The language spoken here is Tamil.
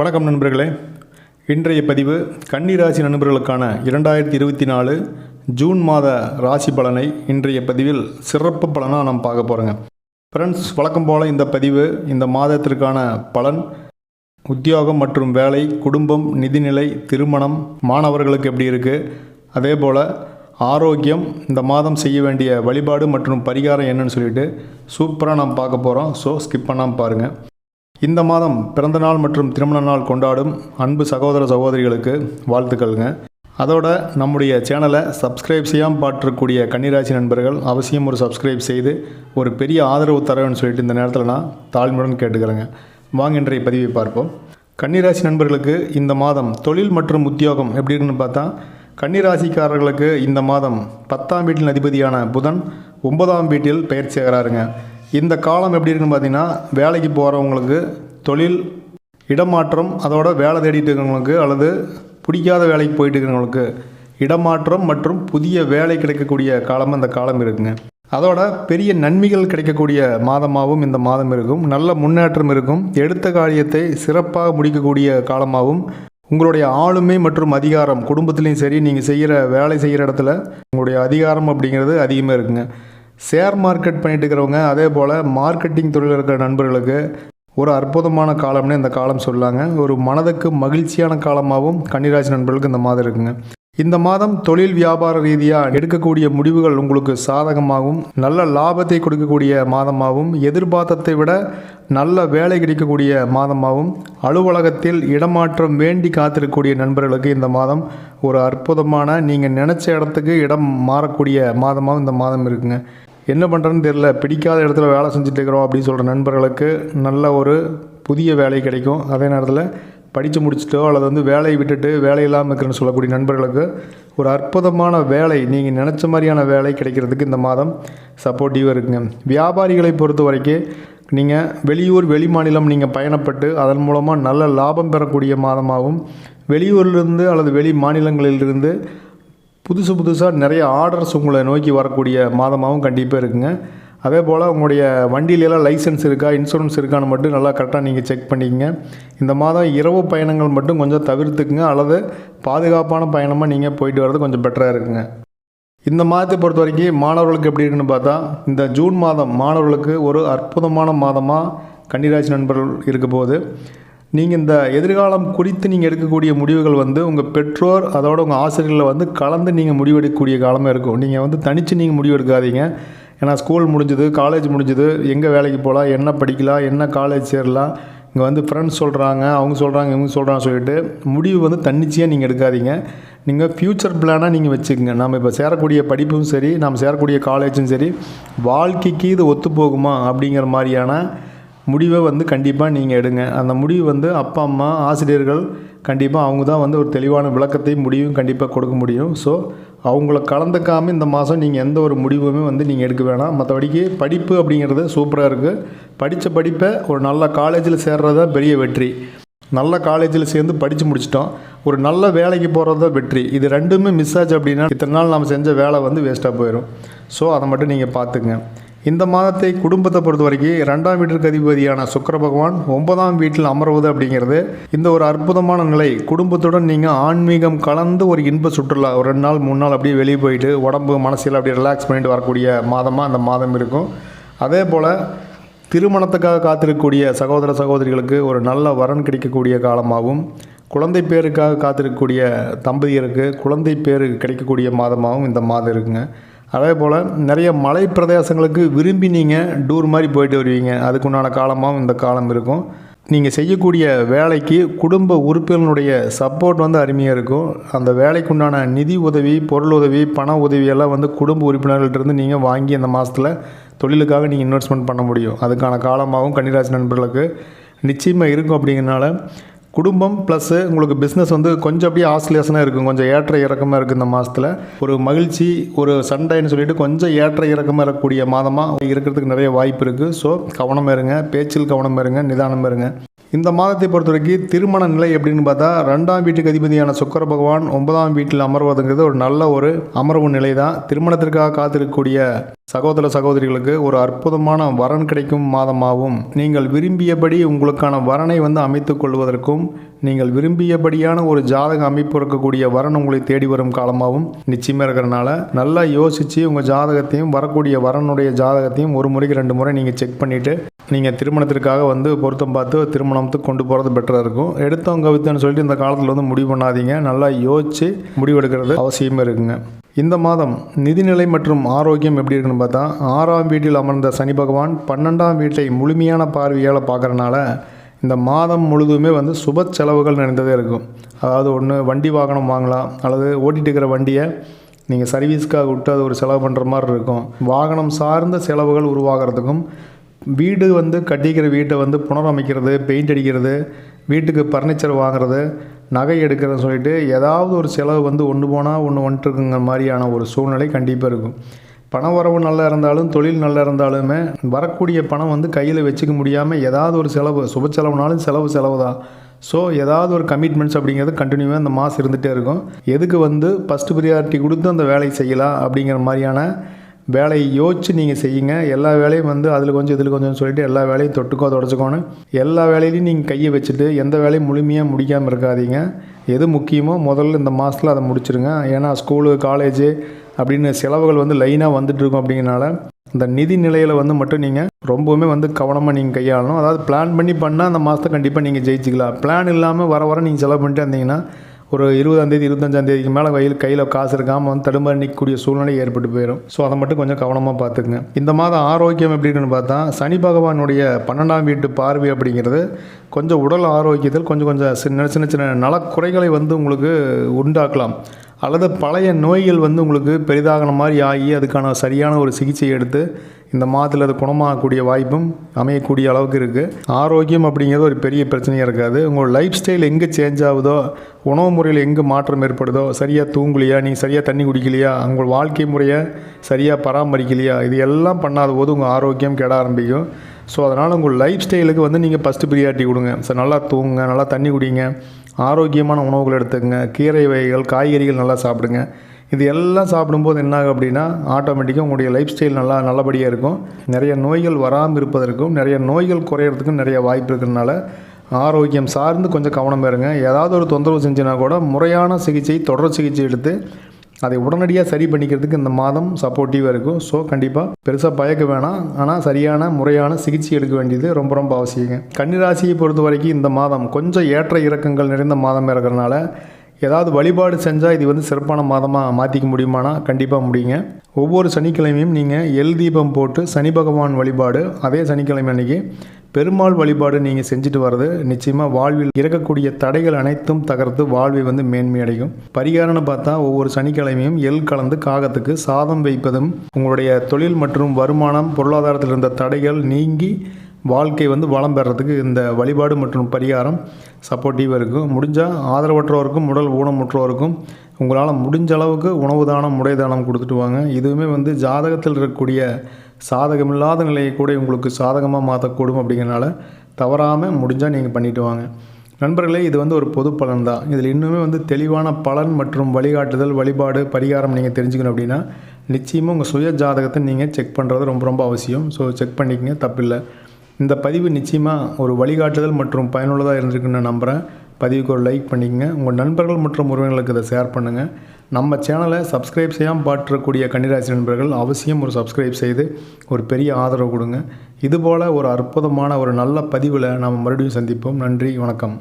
வணக்கம் நண்பர்களே. இன்றைய பதிவு கன்னிராசி நண்பர்களுக்கான 2024 ஜூன் மாத ராசி பலனை இன்றைய பதிவில் சிறப்பு பலனாக நாம் பார்க்க போகிறோங்க. ஃப்ரெண்ட்ஸ், வழக்கம் போல் இந்த பதிவு இந்த மாதத்திற்கான பலன் உத்தியோகம் மற்றும் வேலை, குடும்பம், நிதிநிலை, திருமணம், மாணவர்களுக்கு எப்படி இருக்குது, அதே போல் ஆரோக்கியம், இந்த மாதம் செய்ய வேண்டிய வழிபாடு மற்றும் பரிகாரம் என்னன்னு சொல்லிட்டு சூப்பராக நாம் பார்க்க போகிறோம். ஸோ ஸ்கிப் பண்ணாமல் பாருங்கள். இந்த மாதம் பிறந்தநாள் மற்றும் திருமண நாள் கொண்டாடும் அன்பு சகோதர சகோதரிகளுக்கு வாழ்த்துக்கள்ங்க. அதோட நம்முடைய சேனலை சப்ஸ்கிரைப் செய்யாமல் பார்த்துக்கூடிய கன்னிராசி நண்பர்கள் அவசியம் ஒரு சப்ஸ்கிரைப் செய்து ஒரு பெரிய ஆதரவு தரவேன்னு சொல்லிட்டு இந்த நேரத்தில் நான் தாழ்மையுடன் கேட்டுக்கிறேங்க. வாங்க இன்றைய பதிவை பார்ப்போம். கன்னிராசி நண்பர்களுக்கு இந்த மாதம் தொழில் மற்றும் உத்தியோகம் எப்படி இருக்குன்னு பார்த்தா, கன்னிராசிக்காரர்களுக்கு இந்த மாதம் 10ஆம் வீட்டின் அதிபதியான புதன் 9ஆம் வீட்டில் பயிற்சி ஆகிறாருங்க. இந்த காலம் எப்படி இருக்குன்னு பார்த்தீங்கன்னா, வேலைக்கு போகிறவங்களுக்கு தொழில் இடமாற்றம், அதோட வேலை தேடிட்டு இருக்கிறவங்களுக்கு அல்லது பிடிக்காத வேலைக்கு போயிட்டு இருக்கிறவங்களுக்கு இடமாற்றம் மற்றும் புதிய வேலை கிடைக்கக்கூடிய காலம் அந்த காலம் இருக்குங்க. அதோட பெரிய நன்மைகள் கிடைக்கக்கூடிய மாதமாகவும் இந்த மாதம் இருக்கும். நல்ல முன்னேற்றம் இருக்கும். எடுத்த காரியத்தை சிறப்பாக முடிக்கக்கூடிய காலமாகவும், உங்களுடைய ஆளுமை மற்றும் அதிகாரம் குடும்பத்துலேயும் சரி, நீங்கள் வேலை செய்கிற இடத்துல உங்களுடைய அதிகாரம் அப்படிங்கிறது அதிகமாக இருக்குங்க. ஷேர் மார்க்கெட் பண்ணிட்டு இருக்கிறவங்க, அதே போல் மார்க்கெட்டிங் தொழில் இருக்கிற நண்பர்களுக்கு ஒரு அற்புதமான காலம்னு இந்த காலம் சொல்லாங்க. ஒரு மனதுக்கு மகிழ்ச்சியான காலமாகவும் கன்னிராசி நண்பர்களுக்கு இந்த மாதம் இருக்குங்க. இந்த மாதம் தொழில் வியாபார ரீதியாக எடுக்கக்கூடிய முடிவுகள் உங்களுக்கு சாதகமாகவும் நல்ல லாபத்தை கொடுக்கக்கூடிய மாதமாகவும், எதிர்பார்த்ததை விட நல்ல வேலை கிடைக்கக்கூடிய மாதமாகவும், அலுவலகத்தில் இடமாற்றம் வேண்டி காத்திருக்கக்கூடிய நண்பர்களுக்கு இந்த மாதம் ஒரு அற்புதமான, நீங்கள் நினச்ச இடத்துக்கு இடம் மாறக்கூடிய மாதமாகவும் இந்த மாதம் இருக்குங்க. என்ன பண்ணுறதுன்னு தெரியல, பிடிக்காத இடத்துல வேலை செஞ்சுட்டு இருக்கிறோம் அப்படின்னு சொல்கிற நண்பர்களுக்கு நல்ல ஒரு புதிய வேலை கிடைக்கும். அதே நேரத்தில் படித்து முடிச்சுட்டோ அல்லது வேலையை விட்டுட்டு வேலை இல்லாமல் இருக்கிறன்னு சொல்லக்கூடிய நண்பர்களுக்கு ஒரு அற்புதமான வேலை, நீங்கள் நினச்ச மாதிரியான வேலை கிடைக்கிறதுக்கு இந்த மாதம் சப்போர்ட்டிவாக இருக்குங்க. வியாபாரிகளை பொறுத்த வரைக்கும் நீங்கள் வெளியூர் வெளி மாநிலம் நீங்கள் பயணப்பட்டு அதன் மூலமாக நல்ல லாபம் பெறக்கூடிய மாதமாகவும், வெளியூர்லேருந்து அல்லது வெளி மாநிலங்களிலிருந்து புதுசாக நிறைய ஆர்டர்ஸ் உங்களை நோக்கி வரக்கூடிய மாதமாகவும் கண்டிப்பாக இருக்குங்க. அதே போல் உங்களுடைய வண்டியிலெல்லாம் லைசன்ஸ் இருக்கா, இன்சூரன்ஸ் இருக்கான்னு மட்டும் நல்லா கரெக்டாக நீங்கள் செக் பண்ணிக்கங்க. இந்த மாதம் இரவு பயணங்கள் மட்டும் கொஞ்சம் தவிர்த்துக்குங்க, அல்லது பாதுகாப்பான பயணமாக நீங்கள் போயிட்டு வர்றது கொஞ்சம் பெட்டராக இருக்குங்க. இந்த மாதத்தை பொறுத்த வரைக்கும் மாணவர்களுக்கு எப்படி இருக்குன்னு பார்த்தா, இந்த ஜூன் மாதம் மாணவர்களுக்கு ஒரு அற்புதமான மாதமாக கன்னிராசி நண்பர்கள் இருக்க போது, நீங்கள் இந்த எதிர்காலம் குறித்து நீங்கள் எடுக்கக்கூடிய முடிவுகள் உங்கள் பெற்றோர் அதோட உங்கள் ஆசிரியர்களை கலந்து நீங்கள் முடிவெடுக்கக்கூடிய காலமாக இருக்கும். நீங்கள் தனித்து நீங்கள் முடிவெடுக்காதீங்க. ஏன்னா ஸ்கூல் முடிஞ்சது, காலேஜ் முடிஞ்சது, எங்கே வேலைக்கு போகலாம், என்ன படிக்கலாம், என்ன காலேஜ் சேரலாம், இங்கே ஃப்ரெண்ட்ஸ் சொல்கிறாங்க, அவங்க சொல்கிறாங்க, இவங்க சொல்கிறாங்க சொல்லிட்டு முடிவு தன்னிச்சையாக நீங்கள் எடுக்காதீங்க. நீங்கள் ஃப்யூச்சர் பிளானாக நீங்கள் வச்சுக்கோங்க. நம்ம இப்போ சேரக்கூடிய படிப்பும் சரி, நாம் சேரக்கூடிய காலேஜும் சரி, வாழ்க்கைக்கு இது ஒத்து போகுமா அப்படிங்கிற மாதிரியான முடிவை கண்டிப்பாக நீங்கள் எடுங்க. அந்த முடிவு அப்பா அம்மா ஆசிரியர்கள் கண்டிப்பாக அவங்க தான் ஒரு தெளிவான விளக்கத்தையும் முடிவும் கண்டிப்பாக கொடுக்க முடியும். ஸோ அவங்கள கலந்துக்காமல் இந்த மாதம் நீங்கள் எந்த ஒரு முடிவுமே நீங்கள் எடுக்க வேணாம். மற்றபடிக்கு படிப்பு அப்படிங்கிறது சூப்பராக இருக்குது. படித்த படிப்பை ஒரு நல்ல காலேஜில் சேர்றது தான் பெரிய வெற்றி. நல்ல காலேஜில் சேர்ந்து படித்து முடிச்சிட்டோம், ஒரு நல்ல வேலைக்கு போகிறது தான் வெற்றி. இது ரெண்டுமே மிஸ் ஆச்சு அப்படின்னா இத்தனை நாள் நம்ம செஞ்ச வேலை வேஸ்ட்டாக போயிடும். ஸோ அதை மட்டும் நீங்கள் பார்த்துக்குங்க. இந்த மாதத்தை குடும்பத்தை பொறுத்த வரைக்கும் 2ஆம் வீட்டிற்கு அதிபதியான சுக்கிர பகவான் 9ஆம் வீட்டில் அமர்வது அப்படிங்கிறது இந்த ஒரு அற்புதமான நிலை. குடும்பத்துடன் நீங்கள் ஆன்மீகம் கலந்து ஒரு இன்ப சுற்றுலா ஒரு 2 நாள் 3 நாள் அப்படியே வெளியே போயிட்டு உடம்பு மனசில் அப்படியே ரிலாக்ஸ் பண்ணிட்டு வரக்கூடிய மாதமாக அந்த மாதம் இருக்கும். அதே போல் திருமணத்துக்காக காத்திருக்கக்கூடிய சகோதர சகோதரிகளுக்கு ஒரு நல்ல வரன் கிடைக்கக்கூடிய காலமாகவும், குழந்தை பேருக்காக காத்திருக்கக்கூடிய தம்பதியருக்கு குழந்தை பேர் கிடைக்கக்கூடிய மாதமாகவும் இந்த மாதம் இருக்குங்க. அதே போல் நிறைய மலை பிரதேசங்களுக்கு விரும்பி நீங்கள் டூர் மாதிரி போயிட்டு வருவீங்க. அதுக்குண்டான காலமாகவும் இந்த காலம் இருக்கும். நீங்கள் செய்யக்கூடிய வேலைக்கு குடும்ப உறுப்பினருடைய சப்போர்ட் அருமையாக இருக்கும். அந்த வேலைக்குண்டான நிதி உதவி, பொருள் உதவி, பண உதவியெல்லாம் குடும்ப உறுப்பினர்கள்ட்டிருந்து நீங்கள் வாங்கி அந்த மாதத்தில் தொழிலுக்காக நீங்கள் இன்வெஸ்ட்மெண்ட் பண்ண முடியும். அதுக்கான காலமாகவும் கன்னிராசி நண்பர்களுக்கு நிச்சயமாக இருக்கும். அப்படிங்கிறனால குடும்பம் ப்ளஸ்ஸு உங்களுக்கு பிஸ்னஸ் கொஞ்சம் அப்படியே ஆசிலேஷனாக இருக்கும், கொஞ்சம் ஏற்ற இறக்கமாக இருக்குது. இந்த மாதத்தில் ஒரு மகிழ்ச்சி, ஒரு சண்டைன்னு சொல்லிட்டு கொஞ்சம் ஏற்ற இறக்கமாக இருக்கக்கூடிய மாதமாக இருக்கிறதுக்கு நிறைய வாய்ப்பு இருக்குது. ஸோ கவனமாக இருங்க, பேச்சில் கவனமாக இருங்க, நிதானமாக இருங்க. இந்த மாதத்தை பொறுத்த வரைக்கும் திருமண நிலை எப்படின்னு பார்த்தா 2ஆம் வீட்டுக்கு அதிபதியான சுக்கிர பகவான் 9ஆம் வீட்டில் அமர்வதுங்கிறது ஒரு நல்ல ஒரு அமர்வு நிலை தான். திருமணத்திற்காக காத்திருக்கக்கூடிய சகோதர சகோதரிகளுக்கு ஒரு அற்புதமான வரன் கிடைக்கும் மாதமாகவும், நீங்கள் விரும்பியபடி உங்களுக்கான வரனை அமைத்துக் கொள்வதற்கும், நீங்கள் விரும்பியபடியான ஒரு ஜாதக அமைப்பு இருக்கக்கூடிய வரன் உங்களை தேடி வரும் காலமாகவும் நிச்சயமாக இருக்கிறனால நல்லா யோசித்து உங்கள் ஜாதகத்தையும் வரக்கூடிய வரனுடைய ஜாதகத்தையும் ஒரு முறைக்கு 2 முறை நீங்கள் செக் பண்ணிவிட்டு நீங்கள் திருமணத்திற்காக பொருத்தம் பார்த்து திருமணத்துக்கு கொண்டு போகிறது பெட்டராக இருக்கும். எடுத்தவங்க கவித்தன்னு சொல்லிட்டு இந்த காலத்தில் முடிவு பண்ணாதீங்க. நல்லா யோசித்து முடிவெடுக்கிறது அவசியமே இருக்குங்க. இந்த மாதம் நிதிநிலை மற்றும் ஆரோக்கியம் எப்படி இருக்குன்னு பார்த்தா 6ஆம் வீட்டில் அமர்ந்த சனி பகவான் 12ஆம் வீட்டை முழுமையான பார்வையால் பார்க்குறனால இந்த மாதம் முழுதுமே சுப செலவுகள் நிறைந்ததே இருக்கும். அதாவது ஒன்று வண்டி வாகனம் வாங்கலாம், அல்லது ஓட்டிகிட்டு இருக்கிற வண்டியை நீங்கள் சர்வீஸ்க்காக விட்டு அது ஒரு செலவு பண்ணுற மாதிரி இருக்கும். வாகனம் சார்ந்த செலவுகள் உருவாகிறதுக்கும், வீடு கட்டிக்கிற வீட்டை புனரமைக்கிறது, பெயிண்ட் அடிக்கிறது, வீட்டுக்கு ஃபர்னிச்சர் வாங்குறது, நகை எடுக்கிறதுன்னு சொல்லிட்டு ஏதாவது ஒரு செலவு ஒன்று போனால் ஒன்று வந்துட்டுருக்குங்கிற மாதிரியான ஒரு சூழ்நிலை கண்டிப்பாக இருக்கும். பண வரவு நல்லா இருந்தாலும் தொழில் நல்லா இருந்தாலுமே வரக்கூடிய பணம் கையில் வச்சுக்க முடியாமல் ஏதாவது ஒரு செலவு, சுப செலவுனாலும் செலவு தான். ஸோ ஏதாவது ஒரு கமிட்மெண்ட்ஸ் அப்படிங்கிறது கண்டினியூவாக இந்த மாதம் இருந்துகிட்டே இருக்கும். எதுக்கு ஃபஸ்ட்டு ப்ரியாரிட்டி கொடுத்து அந்த வேலையை செய்யலாம் அப்படிங்கிற மாதிரியான வேலையை யோசிச்சு நீங்கள் செய்யுங்க. எல்லா வேலையும் அதில் கொஞ்சம் இதில் கொஞ்சம்னு சொல்லிட்டு எல்லா வேலையும் தொட்டுக்கோ தொடச்சிக்கோன்னு எல்லா வேலையிலையும் நீங்கள் கையை வச்சுட்டு எந்த வேலையும் முழுமையாக முடிக்காமல் இருக்காதீங்க. எது முக்கியமோ முதல்ல இந்த மாதத்தில் அதை முடிச்சிருங்க. ஏன்னா ஸ்கூலு காலேஜு அப்படின்னு செலவுகள் லைனாக வந்துட்டுருக்கும். அப்படிங்கிறனால இந்த நிதி நிலையில் மட்டும் நீங்கள் ரொம்பவுமே கவனமாக நீங்கள் கையாளணும். அதாவது பிளான் பண்ணி பண்ணால் அந்த மாதத்தை கண்டிப்பாக நீங்கள் ஜெயிச்சிக்கலாம். பிளான் இல்லாமல் வர நீங்கள் செலவு பண்ணிட்டு இருந்தீங்கன்னா ஒரு 20ஆம் தேதி 25ஆம் தேதிக்கு மேலே கையில் காசு இருக்காமல் தடுமாறி நிற்கக்கூடிய சூழ்நிலை ஏற்பட்டு போயிடும். ஸோ அதை மட்டும் கொஞ்சம் கவனமாக பார்த்துக்குங்க. இந்த மாதம் ஆரோக்கியம் எப்படின்னு பார்த்தா சனி பகவானுடைய 12ஆம் வீட்டு பார்வை அப்படிங்கிறது கொஞ்சம் உடல் ஆரோக்கியத்தில் கொஞ்சம் சின்ன நலக்குறைகளை உங்களுக்கு உண்டாக்கலாம். அல்லது பழைய நோய்கள் உங்களுக்கு பெரிதாகின மாதிரி ஆகி அதுக்கான சரியான ஒரு சிகிச்சை எடுத்து இந்த மாதத்தில் அது குணமாகக்கூடிய வாய்ப்பும் அமையக்கூடிய அளவுக்கு இருக்குது. ஆரோக்கியம் அப்படிங்கிறது ஒரு பெரிய பிரச்சனையாக இருக்காது. உங்கள் லைஃப் ஸ்டைல் எங்கே சேஞ்ச் ஆகுதோ, உணவு முறையில் எங்கே மாற்றம் ஏற்படுதோ, சரியாக தூங்கலையா, நீங்கள் சரியாக தண்ணி குடிக்கலையா, உங்கள் வாழ்க்கை முறையை சரியாக பராமரிக்கலையா, இது எல்லாம் பண்ணாத போது உங்கள் ஆரோக்கியம் கெட ஆரம்பிக்கும். ஸோ அதனால் உங்கள் லைஃப் ஸ்டைலுக்கு நீங்கள் ஃபஸ்ட்டு ப்ரியாரிட்டி கொடுங்க. ஸோ நல்லா தூங்குங்க, நல்லா தண்ணி குடிங்க, ஆரோக்கியமான உணவுகள் எடுத்துக்கங்க, கீரை வகைகள் காய்கறிகள் நல்லா சாப்பிடுங்க. இது எல்லாம் சாப்பிடும்போது என்னாகும் அப்படின்னா ஆட்டோமேட்டிக்காக உங்களுடைய லைஃப் ஸ்டைல் நல்லபடியாக இருக்கும். நிறைய நோய்கள் வராமல் இருப்பதற்கும் நிறைய நோய்கள் குறையிறதுக்கும் நிறைய வாய்ப்பு இருக்கிறதுனால ஆரோக்கியம் சார்ந்து கொஞ்சம் கவனம் இருங்க. ஏதாவது ஒரு தொந்தரவு செஞ்சுனா கூட முறையான சிகிச்சை, தொடர் சிகிச்சை எடுத்து அதை உடனடியாக சரி பண்ணிக்கிறதுக்கு இந்த மாதம் சப்போர்ட்டிவாக இருக்கும். ஸோ கண்டிப்பாக பெருசாக பயக்க வேணாம். ஆனால் சரியான முறையான சிகிச்சை எடுக்க வேண்டியது ரொம்ப அவசியங்க. கன்னிராசியை பொறுத்த வரைக்கும் இந்த மாதம் கொஞ்சம் ஏற்ற இறக்கங்கள் நிறைந்த மாதம் இருக்கிறதுனால ஏதாவது வழிபாடு செஞ்சால் இது சிறப்பான மாதமாக மாற்றிக்க முடியுமானா கண்டிப்பாக முடியுங்க. ஒவ்வொரு சனிக்கிழமையும் நீங்கள் எல் தீபம் போட்டு சனி பகவான் வழிபாடு, அதே சனிக்கிழமை அன்றைக்கி பெருமாள் வழிபாடு நீங்கள் செஞ்சுட்டு வர்றது நிச்சயமாக வாழ்வில் இருக்கக்கூடிய தடைகள் அனைத்தும் தகர்த்து வாழ்வை மேன்மையடையும். பரிகாரம்னு பார்த்தா ஒவ்வொரு சனிக்கிழமையும் எள் கலந்து காகத்துக்கு சாதம் வைப்பதும் உங்களுடைய தொழில் மற்றும் வருமானம் பொருளாதாரத்தில் இருந்த தடைகள் நீங்கி வாழ்க்கை வளம் பெறத்துக்கு இந்த வழிபாடு மற்றும் பரிகாரம் சப்போர்ட்டிவாக இருக்கும். முடிஞ்சால் ஆதரவற்றோருக்கும் உடல் ஊனமுற்றோருக்கும் உங்களால் முடிஞ்ச அளவுக்கு உணவு தானம், உடை தானம் கொடுத்துட்டு வாங்க. இதுவுமே ஜாதகத்தில் இருக்கக்கூடிய சாதகமில்லாத நிலையை கூட உங்களுக்கு சாதகமாக மாற்றக்கூடும். அப்படிங்கிறனால தவறாமல் முடிஞ்சால் நீங்கள் பண்ணிவிட்டு வாங்க. நண்பர்களே, இது ஒரு பொது பலன் தான். இதில் இன்னுமே தெளிவான பலன் மற்றும் வழிகாட்டுதல், வழிபாடு, பரிகாரம் நீங்கள் தெரிஞ்சுக்கணும் அப்படின்னா நிச்சயமாக உங்கள் சுய ஜாதகத்தை நீங்கள் செக் பண்ணுறது ரொம்ப அவசியம். ஸோ செக் பண்ணிக்கங்க, தப்பில்லை. இந்த பதிவு நிச்சயமாக ஒரு வழிகாட்டுதல் மற்றும் பயனுள்ளதாக இருந்திருக்குன்னு நம்புகிறேன். பதிவுக்கு ஒரு லைக் பண்ணிக்கங்க. உங்கள் நண்பர்கள் மற்றும் உறவினர்களுக்கு இதை ஷேர் பண்ணுங்கள். நம்ம சேனலை சப்ஸ்கிரைப் செய்யாமல் பார்க்கக்கூடிய கன்னிராசி நண்பர்கள் அவசியம் ஒரு சப்ஸ்கிரைப் செய்து ஒரு பெரிய ஆதரவு கொடுங்க. இதுபோல் ஒரு அற்புதமான ஒரு நல்ல பதிவில் நாம் மறுபடியும் சந்திப்போம். நன்றி, வணக்கம்.